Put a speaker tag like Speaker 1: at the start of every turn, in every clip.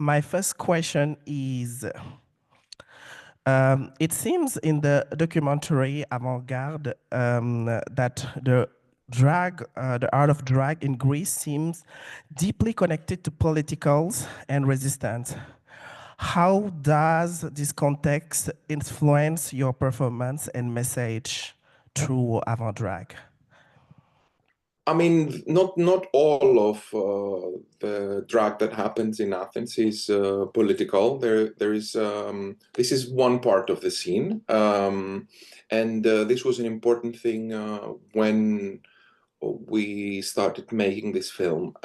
Speaker 1: My first question is, it seems in the documentary Avant-Garde that the art of drag in Greece seems deeply connected to politicals and resistance. How does this context influence your performance and message through Avant-Drag?
Speaker 2: I mean, not all of the drag that happens in Athens is political. There is this is one part of the scene, and this was an important thing when we started making this film,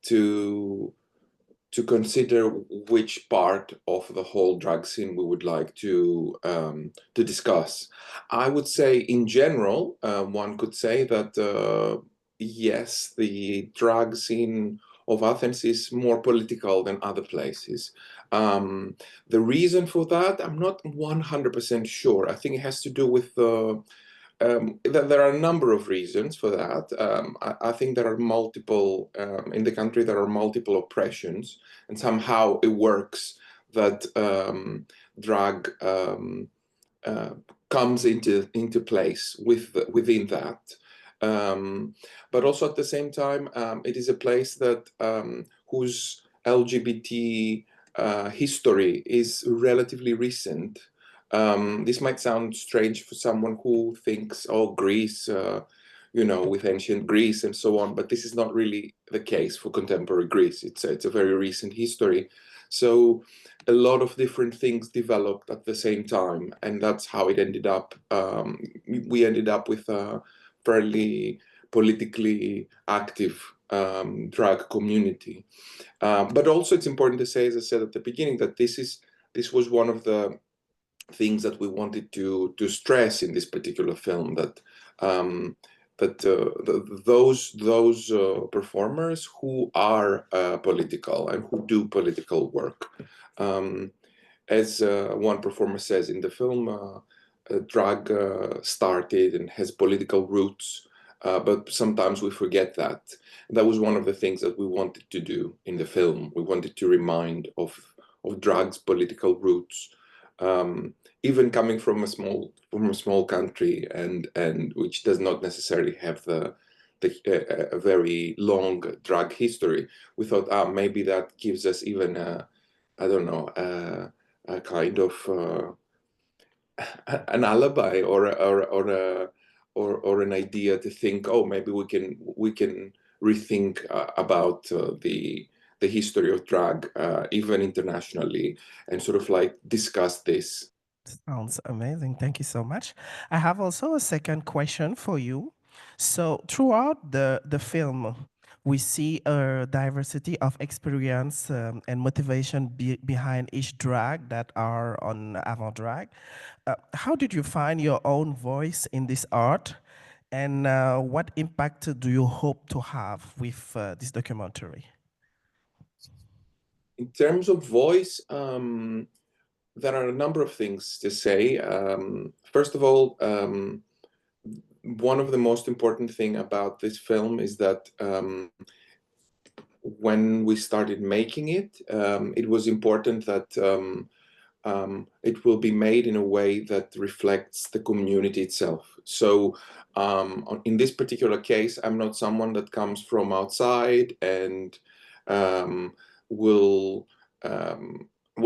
Speaker 2: to consider which part of the whole drag scene we would like to discuss. I would say, in general, one could say that yes, the drag scene of Athens is more political than other places. The reason for that, I'm not 100% sure. I think it has to do with there are a number of reasons for that. I think there are multiple, in the country, there are multiple oppressions, and somehow it works that drag comes into place within that. But also at the same time, it is a place that whose LGBT history is relatively recent. This might sound strange for someone who thinks, oh, Greece, you know, with ancient Greece and so on, but this is not really the case for contemporary Greece. It's a very recent history. So a lot of different things developed at the same time, and that's how it ended up. We ended up with a fairly politically active drag community. But also it's important to say, as I said at the beginning, that this was one of the things that we wanted to stress in this particular film, that those performers who are political and who do political work, as one performer says in the film, drag started and has political roots, but sometimes we forget that. That was one of the things that we wanted to do in the film. We wanted to remind of drag's political roots. Even coming from a small country, and which does not necessarily have a very long drag history, we thought, maybe that gives us even I don't know, a kind of an alibi or an idea to think, oh, maybe we can rethink about the history of drag, even internationally, and sort of like discuss this.
Speaker 1: Sounds amazing. Thank you so much. I have also a second question for you. So throughout the film, we see a diversity of experience and motivation behind each drag that are on Avant-Drag. How did you find your own voice in this art? And what impact do you hope to have with this documentary?
Speaker 2: In terms of voice, there are a number of things to say. First of all, one of the most important thing about this film is that when we started making it, it was important that it will be made in a way that reflects the community itself. So in this particular case, I'm not someone that comes from outside and will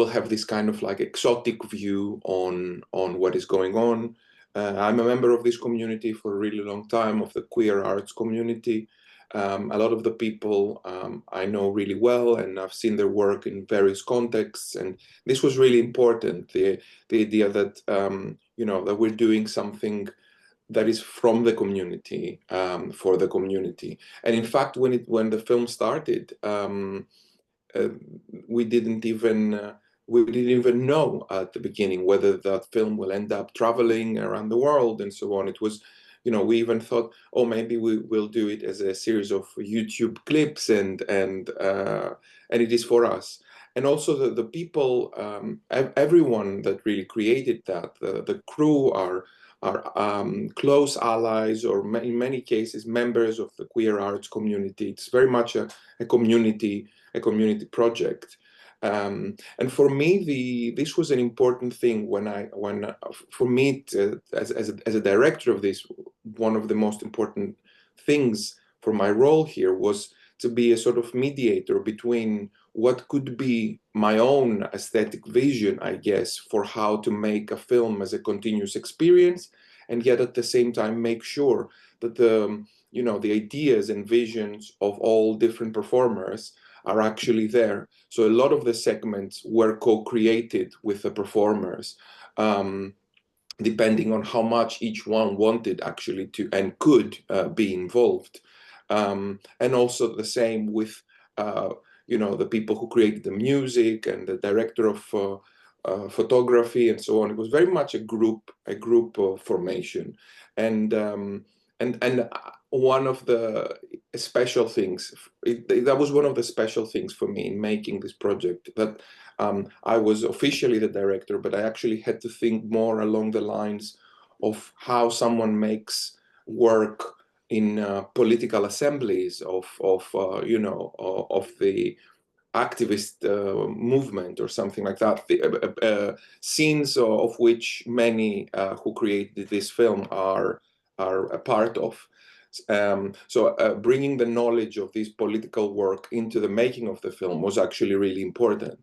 Speaker 2: have this kind of like exotic view on what is going on. I'm a member of this community for a really long time, of the queer arts community. A lot of the people I know really well, and I've seen their work in various contexts, and this was really important, the idea that you know, that we're doing something that is from the community, for the community. And in fact, when the film started, we didn't even know at the beginning whether that film will end up traveling around the world and so on. It was, you know, we even thought, oh, maybe we will do it as a series of YouTube clips, and it is for us. And also the people, everyone that really created that, the crew are close allies, or in many cases members of the queer arts community. It's very much a community project. And for me, this was an important thing for me as a director of this, one of the most important things for my role here was to be a sort of mediator between what could be my own aesthetic vision, I guess, for how to make a film as a continuous experience, and yet at the same time make sure that the ideas and visions of all different performers are actually there. So a lot of the segments were co-created with the performers, depending on how much each one wanted actually to and could be involved. And also the same with the people who created the music and the director of photography and so on. It was very much a group formation, and one of the special things that was one of the special things for me in making this project, that I was officially the director, but I actually had to think more along the lines of how someone makes work in political assemblies of the activist movement or something like that. Scenes of which many who created this film are a part of. So bringing the knowledge of this political work into the making of the film was actually really important.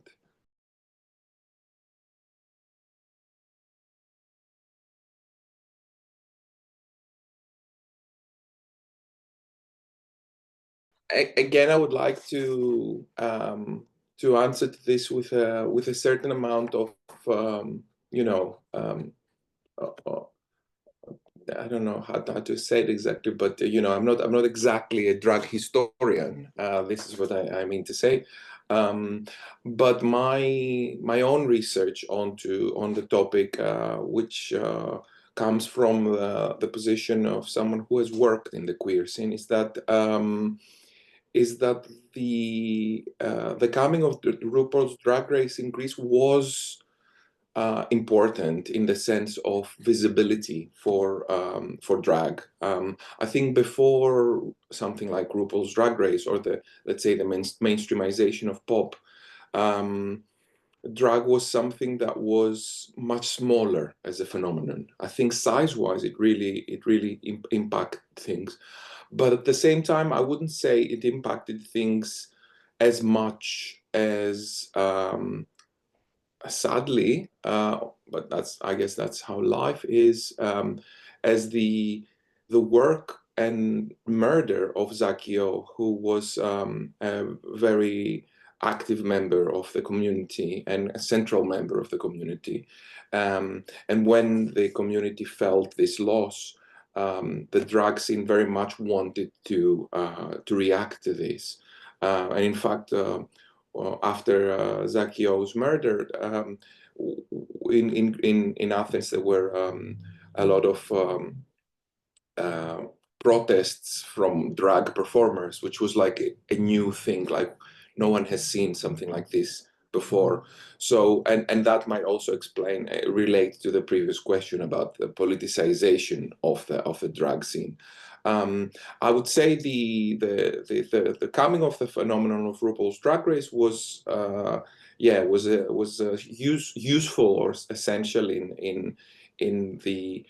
Speaker 2: Again, I would like to answer to this with a certain amount of you know uh, uh, I don't know how to say it exactly, but I'm not exactly a drag historian. This is what I mean to say. Um, but my own research on the topic, which comes from the position of someone who has worked in the queer scene, is that the coming of the RuPaul's Drag Race in Greece was important in the sense of visibility for drag. I think before something like RuPaul's Drag Race or let's say the mainstreamization of pop, um, drag was something that was much smaller as a phenomenon. I think size-wise, it really impacted things, but at the same time, I wouldn't say it impacted things as much as sadly, but I guess that's how life is, as the work and murder of Zakio, who was a very active member of the community and a central member of the community. And when the community felt this loss, the drag scene very much wanted to react to this. And in fact, after Zakio was murdered, in Athens there were a lot of uh, protests from drag performers, which was like a new thing. Like no one has seen something like this before. So, and that might also explain, relate to the previous question about the politicization of the drag scene. I would say the coming of the phenomenon of RuPaul's Drag Race was useful or essential in the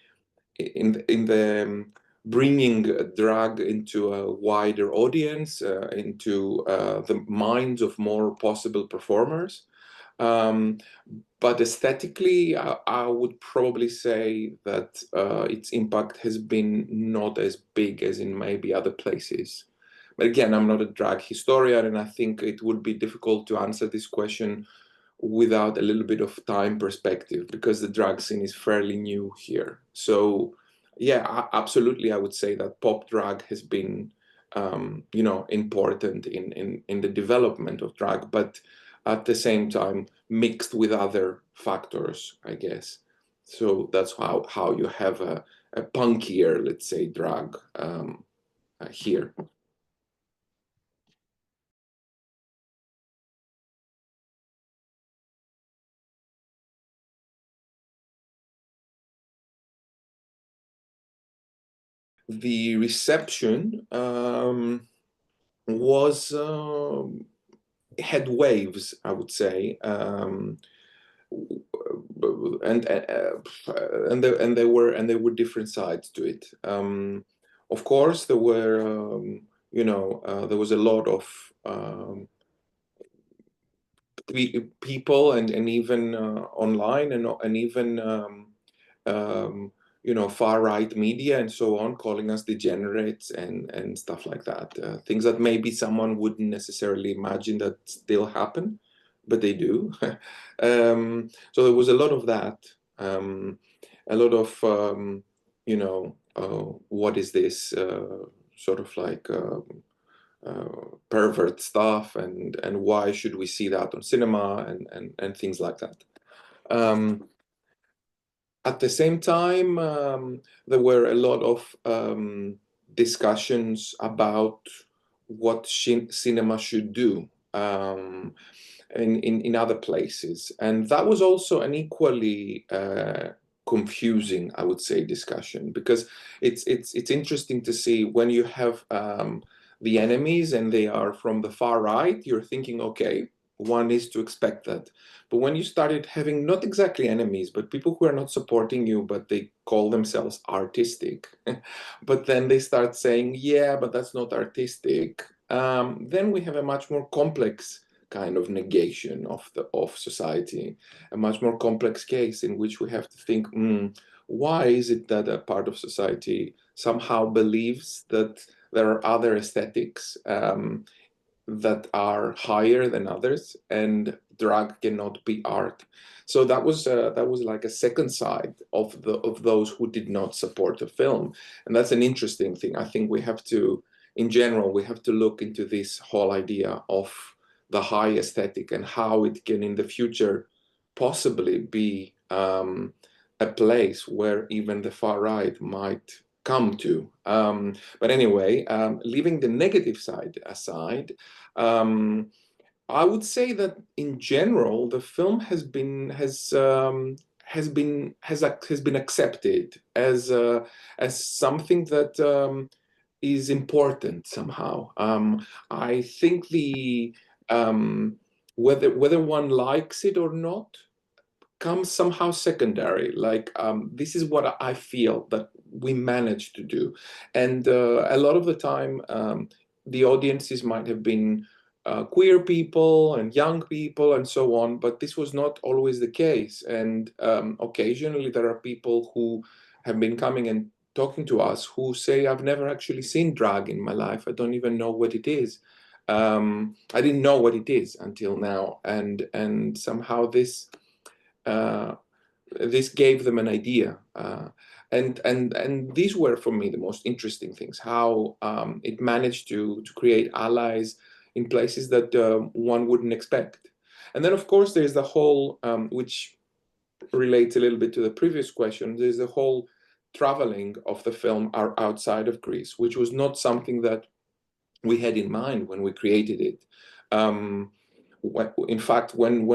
Speaker 2: bringing drag into a wider audience, into the minds of more possible performers. Um, but aesthetically, I would probably say that its impact has been not as big as in maybe other places. But again, I'm not a drag historian, and I think it would be difficult to answer this question without a little bit of time perspective, because the drag scene is fairly new here. So yeah, absolutely, I would say that pop drag has been important in the development of drag, but at the same time mixed with other factors, I guess. So that's how you have a punkier, let's say, drag here. The reception was had waves, I would say, and there were different sides to it. Of course, there were there was a lot of people and even online and even far right media and so on calling us degenerates and stuff like that. Things that maybe someone wouldn't necessarily imagine that still happen, but they do. So there was a lot of that. A lot of what is this sort of like pervert stuff, and why should we see that on cinema and things like that. At the same time, there were a lot of discussions about what cinema should do in other places, and that was also an equally confusing, I would say, discussion, because it's interesting to see when you have the enemies and they are from the far right, you're thinking, okay, one is to expect that. But when you started having not exactly enemies, but people who are not supporting you, but they call themselves artistic, but then they start saying, yeah, but that's not artistic, then we have a much more complex kind of negation of society, a much more complex case in which we have to think, why is it that a part of society somehow believes that there are other aesthetics that are higher than others, and drag cannot be art? So that was like a second side of those who did not support the film, and that's an interesting thing. I think we have to, in general, we have to look into this whole idea of the high aesthetic and how it can in the future possibly be a place where even the far right might come to. But anyway, leaving the negative side aside, I would say that in general, the film has been accepted as something that is important somehow. I think the whether one likes it or not comes somehow secondary. Like this is what I feel that we managed to do, and a lot of the time the audiences might have been queer people and young people and so on, but this was not always the case. And occasionally there are people who have been coming and talking to us who say, I've never actually seen drag in my life. I don't even know what it is. I didn't know what it is until now. And somehow this gave them an idea. And these were for me the most interesting things, how it managed to create allies in places that one wouldn't expect. And then of course there's the whole, which relates a little bit to the previous question, there's the whole traveling of the film outside of Greece, which was not something that we had in mind when we created it. In fact, when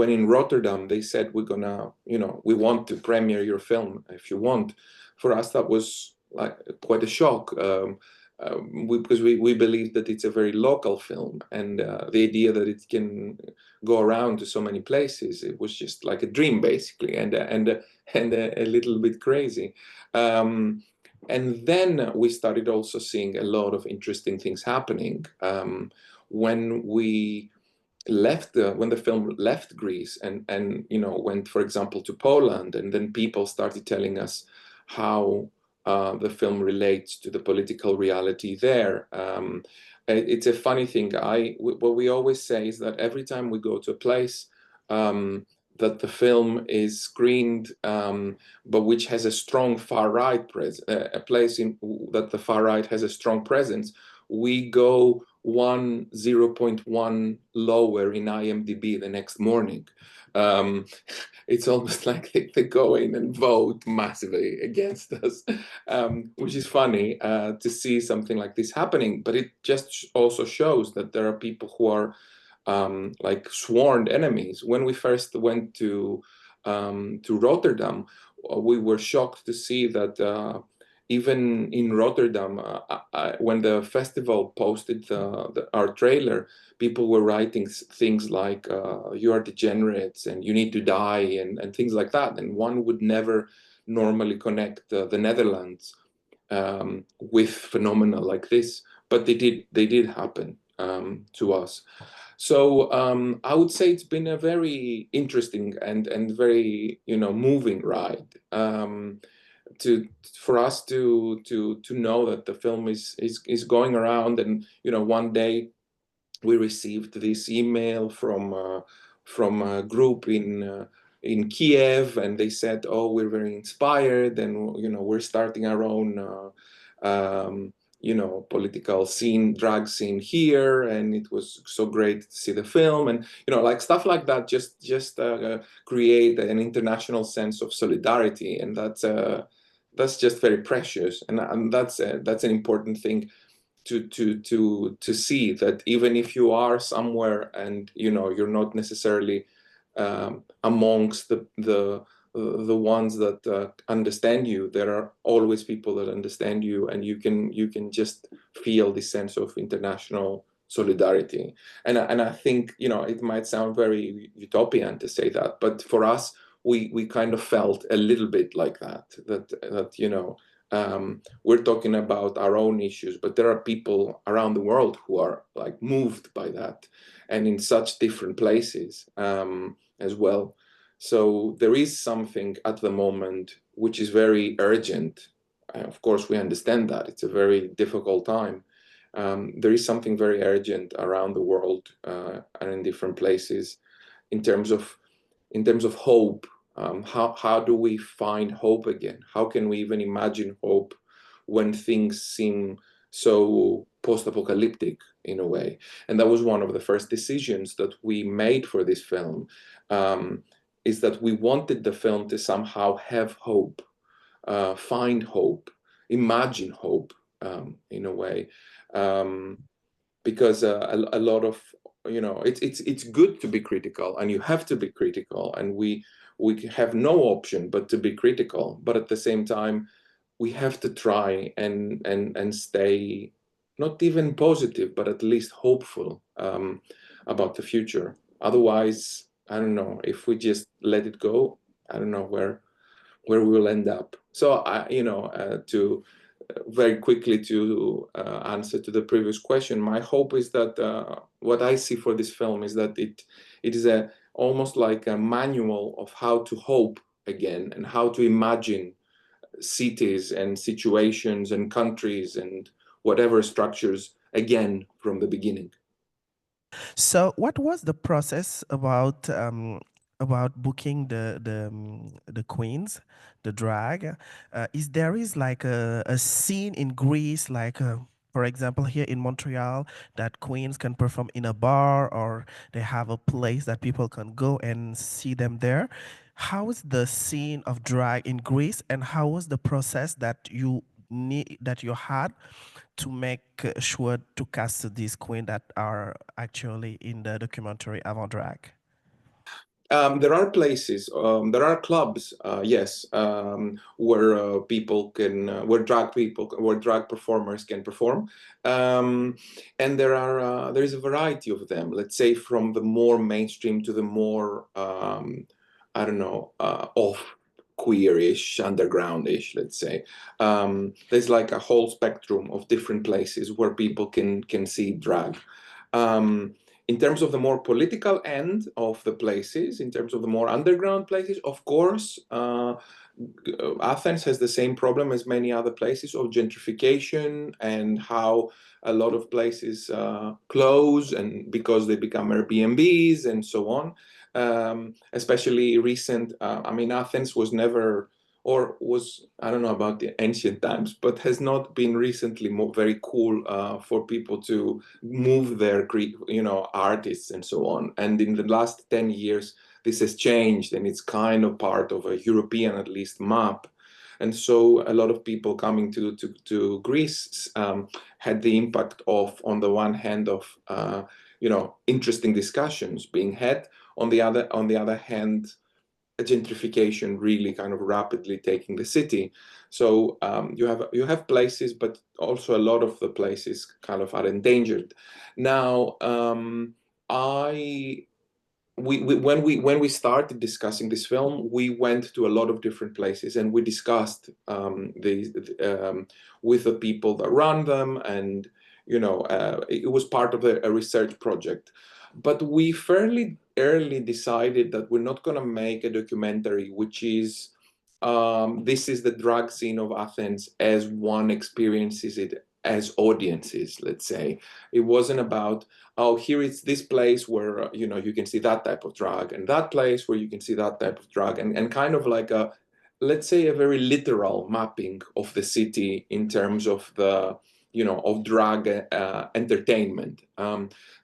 Speaker 2: in Rotterdam they said, we're gonna, we want to premiere your film if you want. For us, that was like quite a shock, because we believe that it's a very local film, and the idea that it can go around to so many places, it was just like a dream basically, and a little bit crazy. And then we started also seeing a lot of interesting things happening. When the film left Greece and went, for example, to Poland, and then people started telling us how the film relates to the political reality there. It's a funny thing. What we always say is that every time we go to a place that the film is screened, but which has a strong far right a place that the far right has a strong presence, we go 0.1 lower in IMDb the next morning. It's almost like they go in and vote massively against us, which is funny to see something like this happening. But it just also shows that there are people who are like sworn enemies. When we first went to Rotterdam, we were shocked to see that even in Rotterdam, when the festival posted our trailer, people were writing things like "you are degenerates" and "you need to die" and things like that. And one would never normally connect the Netherlands with phenomena like this, but they did happen to us. So I would say it's been a very interesting and very moving ride. For us to know that the film is going around, and one day we received this email from a group in Kiev, and they said, "Oh, we're very inspired, and we're starting our own political scene, drag scene here, and it was so great to see the film," and like stuff like that, just create an international sense of solidarity, and that's just very precious, and that's an important thing to see, that even if you are somewhere and you're not necessarily amongst the ones that understand you, there are always people that understand you, and you can just feel this sense of international solidarity. And I think it might sound very utopian to say that, but for us, we kind of felt a little bit like that we're talking about our own issues, but there are people around the world who are like moved by that, and in such different places as well. So there is something at the moment which is very urgent. Of course, we understand that it's a very difficult time. There is something very urgent around the world and in different places in terms of hope. How do we find hope again? How can we even imagine hope when things seem so post-apocalyptic in a way? And that was one of the first decisions that we made for this film, is that we wanted the film to somehow have hope, find hope, imagine hope in a way. Because a lot of it's good to be critical, and you have to be critical, and we have no option but to be critical, but at the same time we have to try and stay not even positive but at least hopeful about the future. Otherwise, I don't know, if we just let it go, I don't know where we will end up. So to very quickly to answer to the previous question, my hope is that what I see for this film is that it is almost like a manual of how to hope again, and how to imagine cities and situations and countries and whatever structures again from the beginning.
Speaker 1: So, what was the process about booking the queens, the drag? Is there is like a scene in Greece, like for example here in Montreal, that queens can perform in a bar, or they have a place that people can go and see them there? How is the scene of drag in Greece, and how was the process that you had to make sure to cast these queens that are actually in the documentary AVANT-DRAG?
Speaker 2: There are places, there are clubs, yes, where where drag performers can perform, and there is a variety of them. Let's say from the more mainstream to the more, I don't know, off queerish, undergroundish. Let's say there's like a whole spectrum of different places where people can see drag. In terms of the more political end of the places, in terms of the more underground places, of course, Athens has the same problem as many other places of gentrification, and how a lot of places close and because they become Airbnbs and so on. Especially recent, I mean, Athens was never, or was, I don't know about the ancient times, but has not been recently very cool for people to move their, artists and so on. And in the last 10 years, this has changed, and it's kind of part of a European, at least, map. And so a lot of people coming to Greece had the impact of, on the one hand, of interesting discussions being had. On the other hand, a gentrification really kind of rapidly taking the city. So you have places, but also a lot of the places kind of are endangered. Now, when we started discussing this film, we went to a lot of different places, and we discussed with the people that run them, and it was part of a research project. But we fairly early decided that we're not going to make a documentary which is this is the drag scene of Athens as one experiences it as audiences, let's say. It wasn't about, oh, here is this place where you can see that type of drag, and that place where you can see that type of drag, and kind of like a, let's say, a very literal mapping of the city in terms of the of drag entertainment.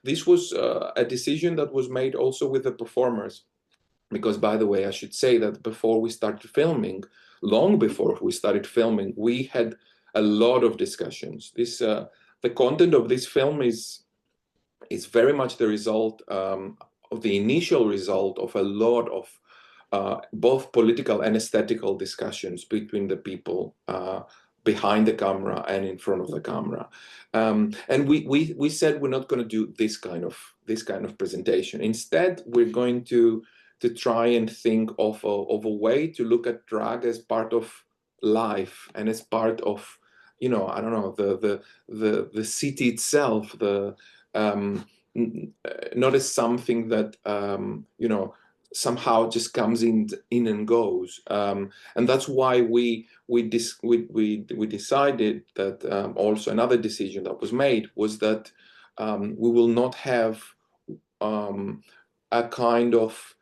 Speaker 2: This was a decision that was made also with the performers, because, by the way, I should say that before we started filming, long before we started filming, we had a lot of discussions. The content of this film is very much the result of the initial result of a lot of both political and aesthetical discussions between the people behind the camera and in front of the camera. And we said we're not going to do this kind of presentation. Instead, we're going to try and think of a way to look at drag as part of life and as part of, I don't know, the city itself, not as something that somehow just comes in and goes, and that's why we decided that also another decision that was made was that we will not have a kind of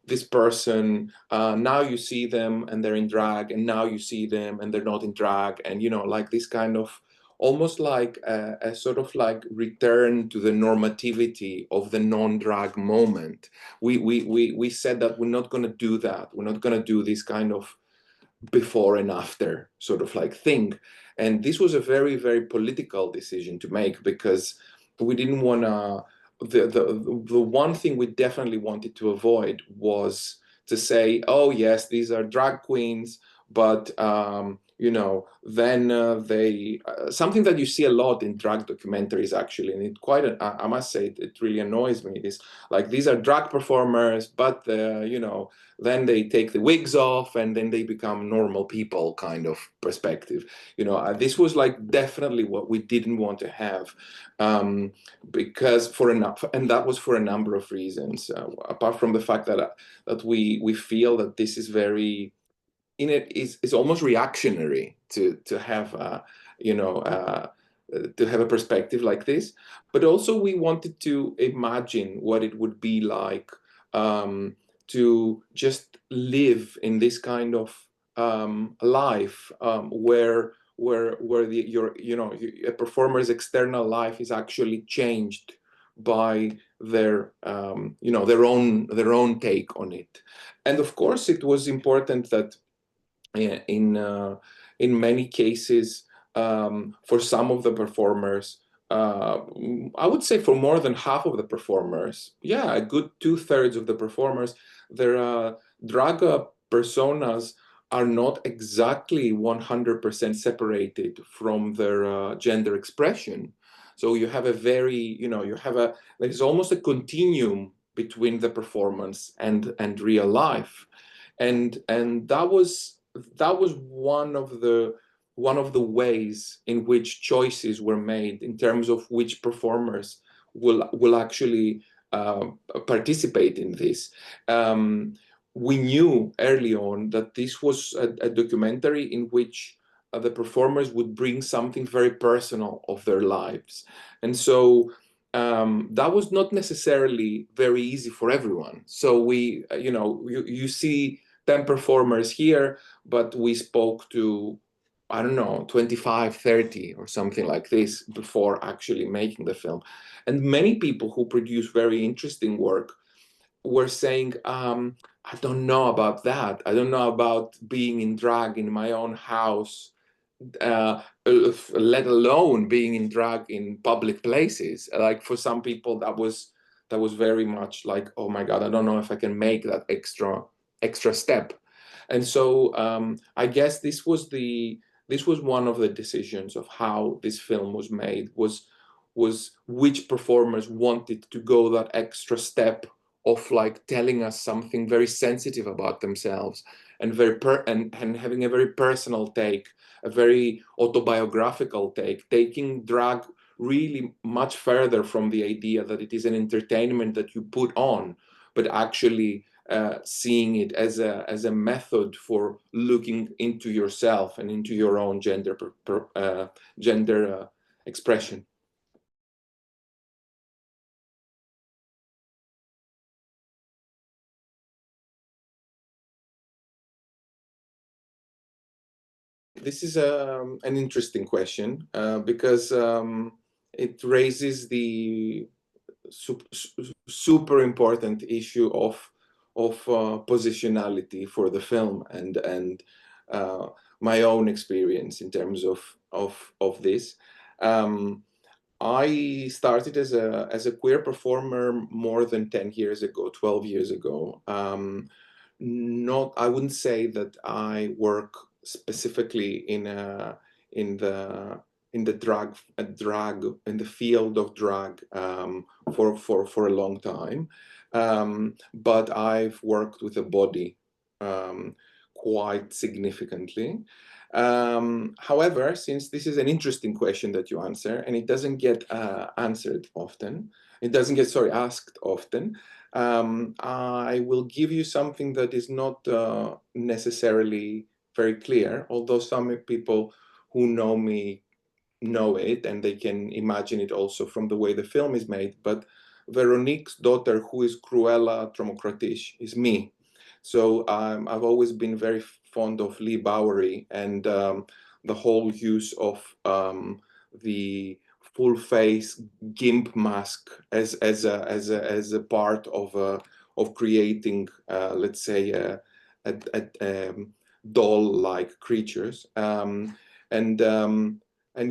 Speaker 2: this person, now you see them and they're in drag, and now you see them and they're not in drag, and like this kind of almost like a sort of like return to the normativity of the non-drag moment. We said that we're not going to do that. We're not going to do this kind of before and after sort of like thing. And this was a very, very political decision to make, because we didn't want to, the one thing we definitely wanted to avoid was to say, oh yes, these are drag queens, but then they something that you see a lot in drag documentaries, actually, and it quite I must say it really annoys me, is like, these are drag performers, but then they take the wigs off and then they become normal people kind of perspective. This was like definitely what we didn't want to have, because and that was for a number of reasons, apart from the fact that we feel that this is very, in it is almost reactionary to have to have a perspective like this. But also we wanted to imagine what it would be like to just live in this kind of life, where a performer's external life is actually changed by their their own take on it. And of course it was important that in many cases, for some of the performers, I would say for more than half of the performers, yeah, a good 2/3 of the performers, their drag personas are not exactly 100% separated from their gender expression. So you have a very, there's almost a continuum between the performance and real life. And that was one of the ways in which choices were made in terms of which performers will actually participate in this. We knew early on that this was a documentary in which the performers would bring something very personal of their lives, and so that was not necessarily very easy for everyone. So we, you see 10 performers here, but we spoke to, I don't know, 25, 30 or something like this before actually making the film. And many people who produce very interesting work were saying, I don't know about that. I don't know about being in drag in my own house, let alone being in drag in public places. Like, for some people, that was very much like, oh my God, I don't know if I can make that extra extra step. And so I guess this was one of the decisions of how this film was made, was which performers wanted to go that extra step of like telling us something very sensitive about themselves, and and having a very personal take, a very autobiographical take, taking drag really much further from the idea that it is an entertainment that you put on, but actually seeing it as a method for looking into yourself and into your own gender expression. This is an interesting question because it raises the super important issue of positionality for the film, and my own experience in terms of this. I started as a queer performer more than 10 years ago, 12 years ago. I wouldn't say that I work specifically in the drag in the field of drag for a long time, but I've worked with the body quite significantly. However, since this is an interesting question that you answer, and it doesn't get answered often, it doesn't get, sorry, asked often, I will give you something that is not necessarily very clear, although some people who know me know it, and they can imagine it also from the way the film is made. But Veronique's daughter, who is Cruella Tromokratis, is me. So I've always been very fond of Lee Bowery and the whole use of the full face gimp mask as a part of creating, let's say, doll-like creatures. And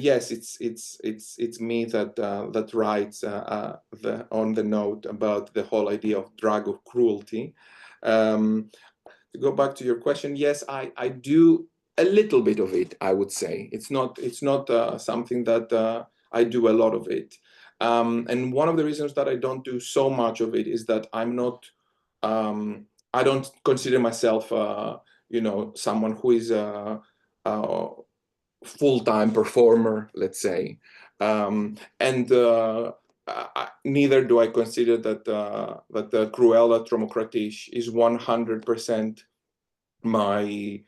Speaker 2: yes, it's me that writes on the note about the whole idea of drag of cruelty. To go back to your question, yes, I do a little bit of it. I would say it's not something that I do a lot of it. And one of the reasons that I don't do so much of it is that I'm not. I don't consider myself, someone who is a full-time performer, let's say, and neither do I consider that the Cruella Tromokratis is 100% my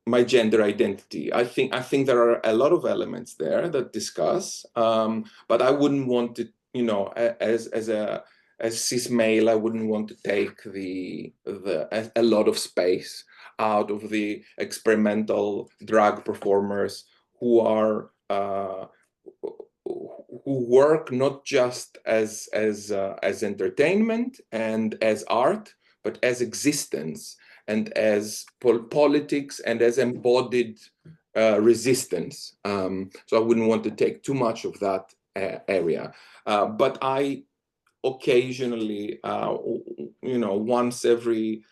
Speaker 2: my gender identity. I think there are a lot of elements there that discuss, but I wouldn't want to, as cis male, I wouldn't want to take a lot of space out of the experimental drag performers who are who work not just as entertainment and as art, but as existence and as politics and as embodied resistance. So I wouldn't want to take too much of that area. But I occasionally, once every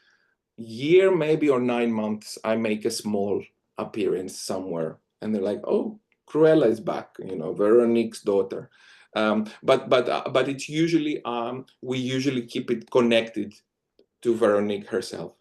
Speaker 2: year, maybe, or 9 months, I make a small appearance somewhere, and they're like, "Oh, Cruella is back," Veronique's daughter. But it's usually we usually keep it connected to Veronique herself.